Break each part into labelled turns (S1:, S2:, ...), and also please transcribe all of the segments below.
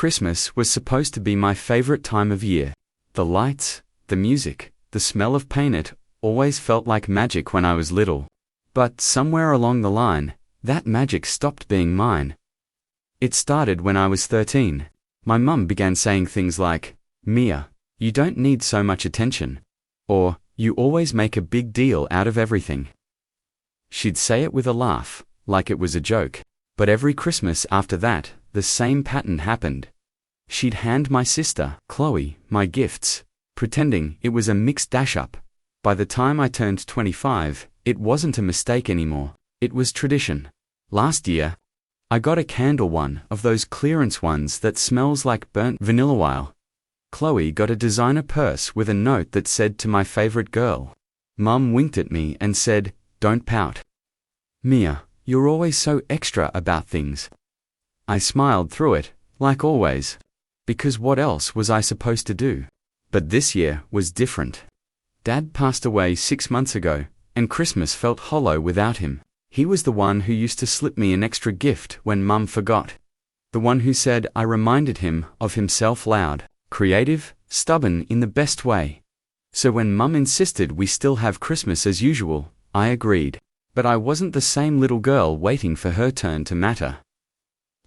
S1: Christmas was supposed to be my favorite time of year. The lights, the music, the smell of paint always felt like magic when I was little. But somewhere along the line, that magic stopped being mine. It started when I was 13. My mum began saying things like, "Mia, you don't need so much attention," or "You always make a big deal out of everything." She'd say it with a laugh, like it was a joke. But every Christmas after that, the same pattern happened. She'd hand my sister, Chloe, my gifts, pretending it was a mixed dash-up. By the time I turned 25, it wasn't a mistake anymore. It was tradition. Last year, I got a candle, one of those clearance ones that smells like burnt vanilla wine. Chloe got a designer purse with a note that said, "To my favorite girl." Mum winked at me and said, "Don't pout. Mia, you're always so extra about things." I smiled through it, like always, because what else was I supposed to do? But this year was different. Dad passed away 6 months ago, and Christmas felt hollow without him. He was the one who used to slip me an extra gift when Mum forgot. The one who said I reminded him of himself loud, creative, stubborn in the best way. So when Mum insisted we still have Christmas as usual, I agreed. But I wasn't the same little girl waiting for her turn to matter.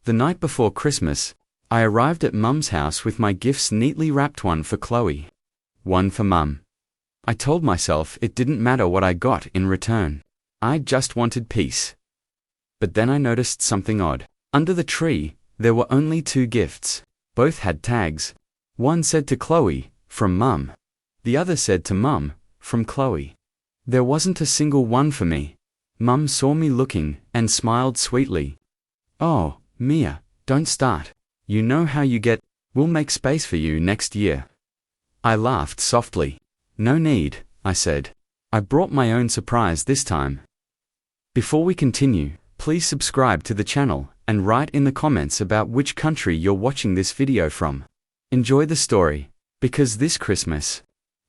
S1: The night before Christmas, I arrived at Mum's house with my gifts neatly wrapped, one for Chloe, one for Mum. I told myself it didn't matter what I got in return. I just wanted peace. But then I noticed something odd. Under the tree, there were only 2 gifts. Both had tags. One said to Chloe, from Mum. The other said to Mum, from Chloe. There wasn't a single one for me. Mum saw me looking and smiled sweetly. "Oh, Mia, don't start. You know how you get. We'll make space for you next year." I laughed softly. "No need," I said. I brought my own surprise this time. Before we continue, please subscribe to the channel and write in the comments about which country you're watching this video from. Enjoy the story, because this Christmas,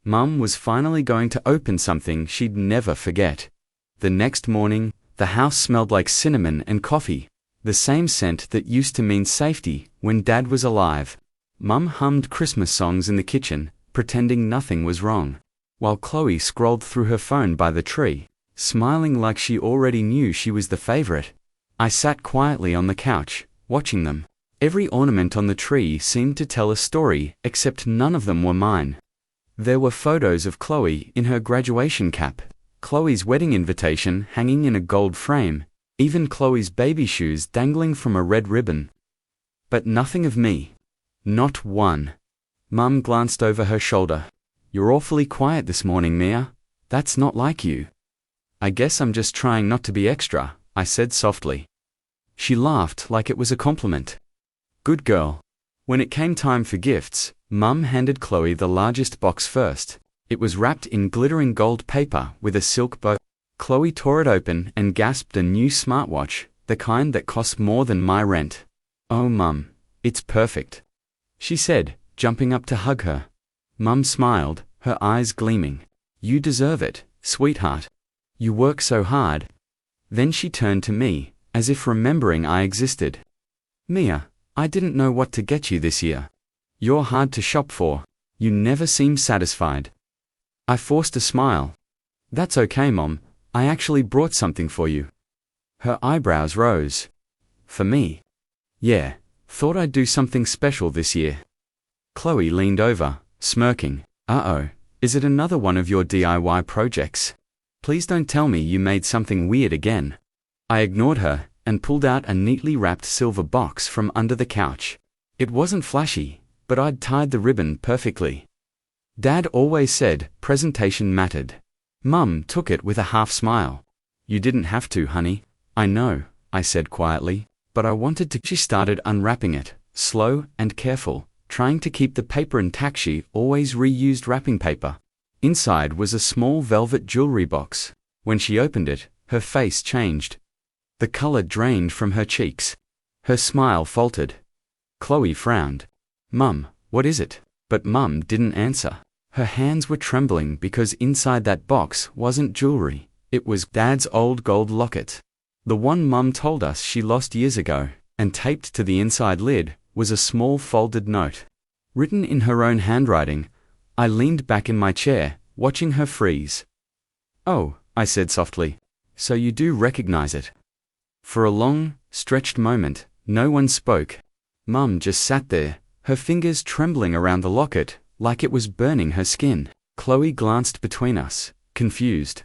S1: Mum was finally going to open something she'd never forget. The next morning, the house smelled like cinnamon and coffee, the same scent that used to mean safety when Dad was alive. Mum hummed Christmas songs in the kitchen, pretending nothing was wrong, while Chloe scrolled through her phone by the tree, smiling like she already knew she was the favorite. I sat quietly on the couch, watching them. Every ornament on the tree seemed to tell a story, except none of them were mine. There were photos of Chloe in her graduation cap, Chloe's wedding invitation hanging in a gold frame, even Chloe's baby shoes dangling from a red ribbon. But nothing of me. Not one. Mum glanced over her shoulder. "You're awfully quiet this morning, Mia. That's not like you." "I guess I'm just trying not to be extra," I said softly. She laughed like it was a compliment. "Good girl." When it came time for gifts, Mum handed Chloe the largest box first. It was wrapped in glittering gold paper with a silk bow. Chloe tore it open and gasped, a new smartwatch, the kind that costs more than my rent. "Oh, Mum, it's perfect," she said, jumping up to hug her. Mum smiled, her eyes gleaming. "You deserve it, sweetheart. You work so hard." Then she turned to me, as if remembering I existed. "Mia, I didn't know what to get you this year. You're hard to shop for. You never seem satisfied." I forced a smile. "That's okay, Mom. I actually brought something for you." Her eyebrows rose. "For me?" "Yeah, thought I'd do something special this year." Chloe leaned over, smirking. "Uh-oh, is it another one of your DIY projects? Please don't tell me you made something weird again." I ignored her and pulled out a neatly wrapped silver box from under the couch. It wasn't flashy, but I'd tied the ribbon perfectly. Dad always said presentation mattered. Mum took it with a half smile. "You didn't have to, honey." "I know," I said quietly, "but I wanted to." She started unwrapping it, slow and careful, trying to keep the paper intact. She always reused wrapping paper. Inside was a small velvet jewelry box. When she opened it, her face changed. The color drained from her cheeks. Her smile faltered. Chloe frowned. "Mum, what is it?" But Mum didn't answer. Her hands were trembling because inside that box wasn't jewelry. It was Dad's old gold locket. The one Mum told us she lost years ago, and taped to the inside lid was a small folded note. Written in her own handwriting. I leaned back in my chair, watching her freeze. "Oh," I said softly. "So you do recognize it?" For a long, stretched moment, no one spoke. Mum just sat there, her fingers trembling around the locket, like it was burning her skin. Chloe glanced between us, confused,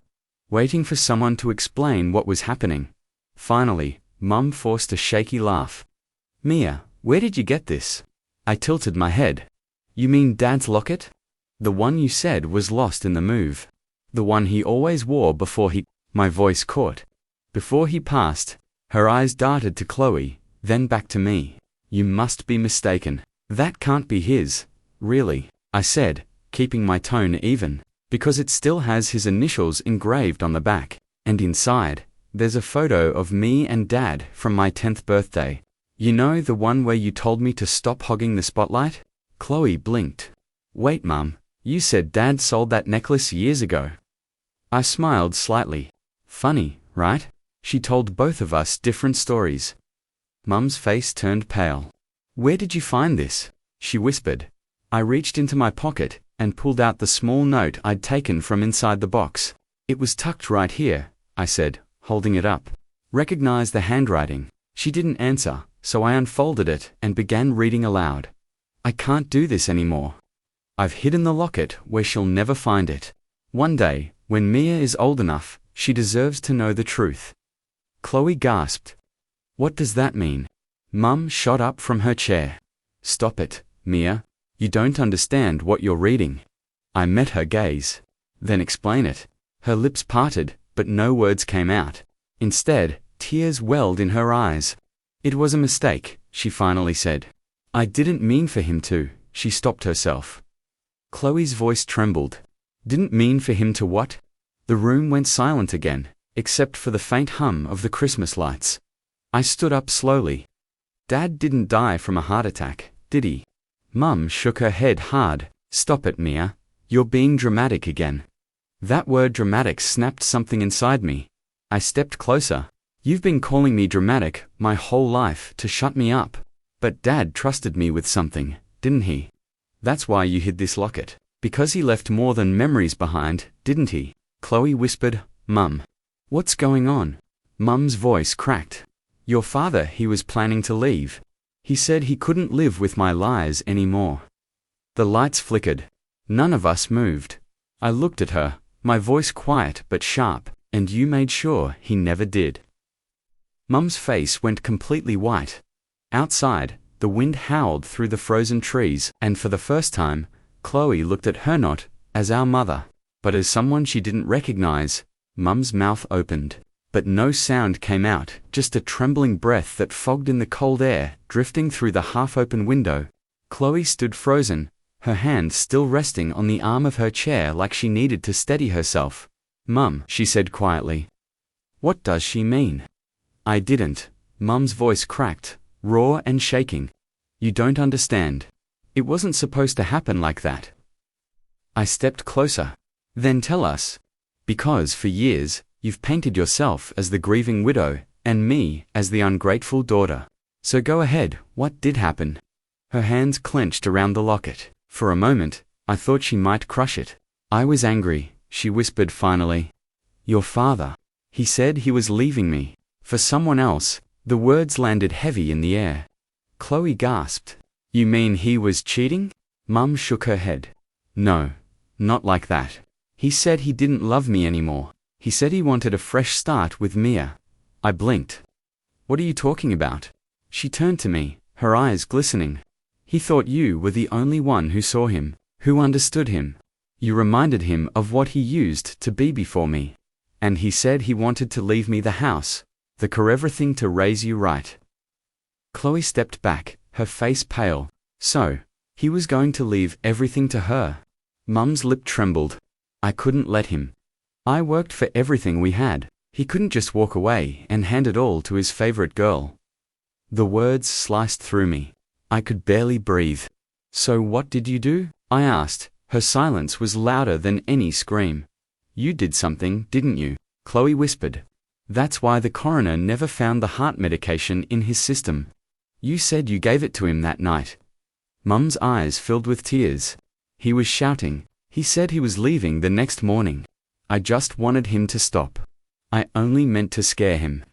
S1: waiting for someone to explain what was happening. Finally, Mum forced a shaky laugh. "Mia, where did you get this?" I tilted my head. "You mean Dad's locket? The one you said was lost in the move. The one he always wore before he—" My voice caught. Before he passed. Her eyes darted to Chloe, then back to me. "You must be mistaken. That can't be his, really," I said, keeping my tone even, "because it still has his initials engraved on the back, and inside, there's a photo of me and Dad from my 10th birthday. You know, the one where you told me to stop hogging the spotlight?" Chloe blinked. "Wait, Mum, you said Dad sold that necklace years ago." I smiled slightly. Funny, right? She told both of us different stories. Mum's face turned pale. "Where did you find this?" she whispered. I reached into my pocket and pulled out the small note I'd taken from inside the box. "It was tucked right here," I said, holding it up. "Recognize the handwriting." She didn't answer, so I unfolded it and began reading aloud. "I can't do this anymore. I've hidden the locket where she'll never find it. One day, when Mia is old enough, she deserves to know the truth." Chloe gasped. "What does that mean?" Mum shot up from her chair. "Stop it, Mia. You don't understand what you're reading." I met her gaze. "Then explain it." Her lips parted, but no words came out. Instead, tears welled in her eyes. "It was a mistake," she finally said. "I didn't mean for him to." She stopped herself. Chloe's voice trembled. "Didn't mean for him to what?" The room went silent again, except for the faint hum of the Christmas lights. I stood up slowly. "Dad didn't die from a heart attack, did he?" Mum shook her head hard. "Stop it, Mia. You're being dramatic again." That word dramatic snapped something inside me. I stepped closer. "You've been calling me dramatic my whole life to shut me up. But Dad trusted me with something, didn't he? That's why you hid this locket. Because he left more than memories behind, didn't he?" Chloe whispered. "Mum. What's going on?" Mum's voice cracked. "Your father, he was planning to leave. He said he couldn't live with my lies anymore." The lights flickered. None of us moved. I looked at her, my voice quiet but sharp. "And you made sure he never did." Mum's face went completely white. Outside, the wind howled through the frozen trees, and for the first time, Chloe looked at her not as our mother, but as someone she didn't recognize. Mum's mouth opened, but no sound came out, just a trembling breath that fogged in the cold air, drifting through the half-open window. Chloe stood frozen, her hand still resting on the arm of her chair like she needed to steady herself. "Mum," she said quietly. "What does she mean?" I didn't. Mum's voice cracked, raw and shaking. "You don't understand. It wasn't supposed to happen like that." I stepped closer. "Then tell us. Because for years, you've painted yourself as the grieving widow, and me as the ungrateful daughter. So go ahead, what did happen?" Her hands clenched around the locket. For a moment, I thought she might crush it. "I was angry," she whispered finally. "Your father. He said he was leaving me for someone else." The words landed heavy in the air. Chloe gasped. "You mean he was cheating?" Mum shook her head. "No, not like that. He said he didn't love me anymore. He said he wanted a fresh start with Mia." I blinked. "What are you talking about?" She turned to me, her eyes glistening. "He thought you were the only one who saw him, who understood him. You reminded him of what he used to be before me. And he said he wanted to leave me the house, the forever thing to raise you right." Chloe stepped back, her face pale. "So, he was going to leave everything to her?" Mum's lip trembled. "I couldn't let him. I worked for everything we had. He couldn't just walk away and hand it all to his favorite girl." The words sliced through me. I could barely breathe. "So what did you do?" I asked. Her silence was louder than any scream. "You did something, didn't you?" Chloe whispered. "That's why the coroner never found the heart medication in his system." You said you gave it to him that night. Mum's eyes filled with tears. He was shouting. He said he was leaving the next morning. I just wanted him to stop. I only meant to scare him.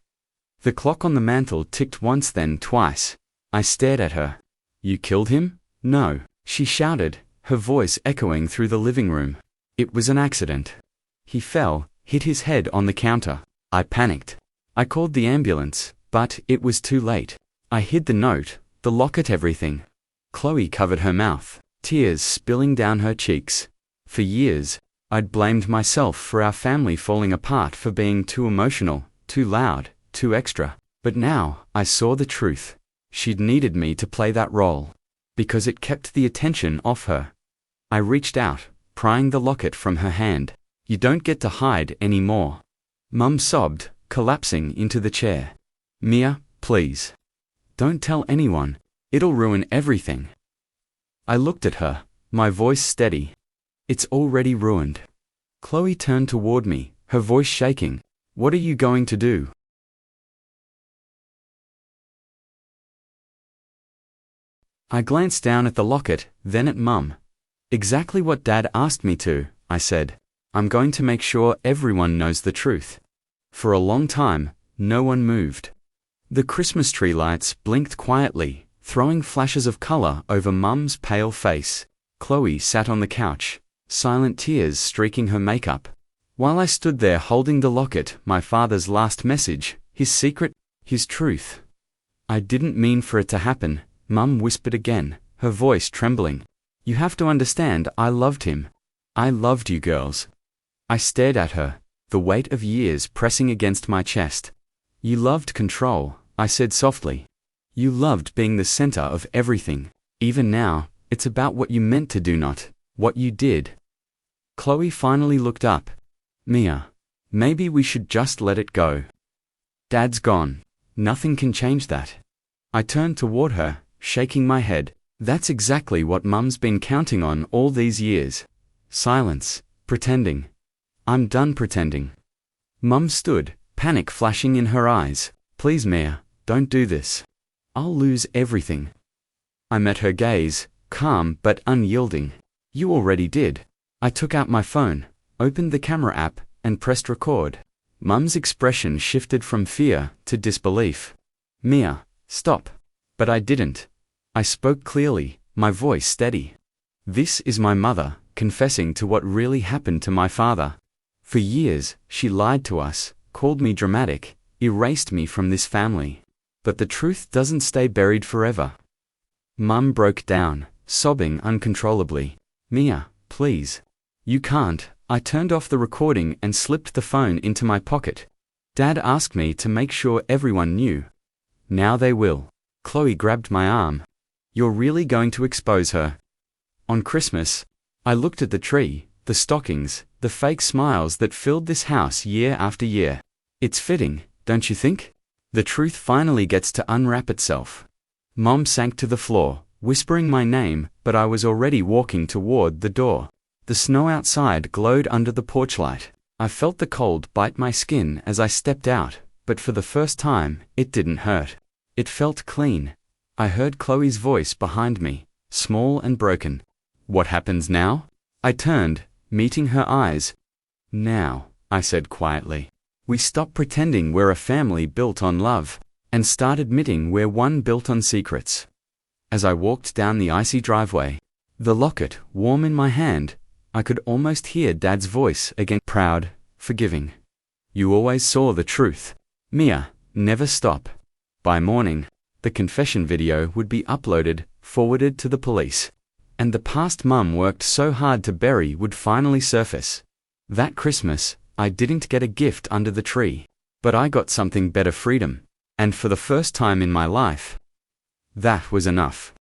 S1: The clock on the mantel ticked once, then twice. I stared at her. You killed him? No, she shouted, her voice echoing through the living room. It was an accident. He fell, hit his head on the counter. I panicked. I called the ambulance, but it was too late. I hid the note, the locket, everything. Chloe covered her mouth, tears spilling down her cheeks. For years, I'd blamed myself for our family falling apart, for being too emotional, too loud, too extra. But now, I saw the truth. She'd needed me to play that role, because it kept the attention off her. I reached out, prying the locket from her hand. You don't get to hide anymore. Mum sobbed, collapsing into the chair. Mia, please. Don't tell anyone. It'll ruin everything. I looked at her, my voice steady. It's already ruined. Chloe turned toward me, her voice shaking. What are you going to do? I glanced down at the locket, then at Mum. Exactly what Dad asked me to, I said. I'm going to make sure everyone knows the truth. For a long time, no one moved. The Christmas tree lights blinked quietly, throwing flashes of color over Mum's pale face. Chloe sat on the couch, silent tears streaking her makeup. While I stood there holding the locket, my father's last message, his secret, his truth. I didn't mean for it to happen, Mum whispered again, her voice trembling. You have to understand, I loved him. I loved you girls. I stared at her, the weight of years pressing against my chest. You loved control, I said softly. You loved being the center of everything. Even now, it's about what you meant to do, not what you did. Chloe finally looked up. Mia, maybe we should just let it go. Dad's gone. Nothing can change that. I turned toward her, shaking my head. That's exactly what Mum's been counting on all these years. Silence, pretending. I'm done pretending. Mum stood, panic flashing in her eyes. Please, Mia, don't do this. I'll lose everything. I met her gaze, calm but unyielding. You already did. I took out my phone, opened the camera app, and pressed record. Mum's expression shifted from fear to disbelief. Mia, stop. But I didn't. I spoke clearly, my voice steady. This is my mother, confessing to what really happened to my father. For years, she lied to us, called me dramatic, erased me from this family. But the truth doesn't stay buried forever. Mum broke down, sobbing uncontrollably. Mia, please. You can't. I turned off the recording and slipped the phone into my pocket. Dad asked me to make sure everyone knew. Now they will. Chloe grabbed my arm. You're really going to expose her? On Christmas, I looked at the tree, the stockings, the fake smiles that filled this house year after year. It's fitting, don't you think? The truth finally gets to unwrap itself. Mom sank to the floor, whispering my name, but I was already walking toward the door. The snow outside glowed under the porch light. I felt the cold bite my skin as I stepped out, but for the first time, it didn't hurt. It felt clean. I heard Chloe's voice behind me, small and broken. What happens now? I turned, meeting her eyes. Now, I said quietly, we stop pretending we're a family built on love, and start admitting we're one built on secrets. As I walked down the icy driveway, the locket warm in my hand, I could almost hear Dad's voice again, proud, forgiving. You always saw the truth. Mia, never stop. By morning, the confession video would be uploaded, forwarded to the police. And the past Mum worked so hard to bury would finally surface. That Christmas, I didn't get a gift under the tree. But I got something better: freedom. And for the first time in my life, that was enough.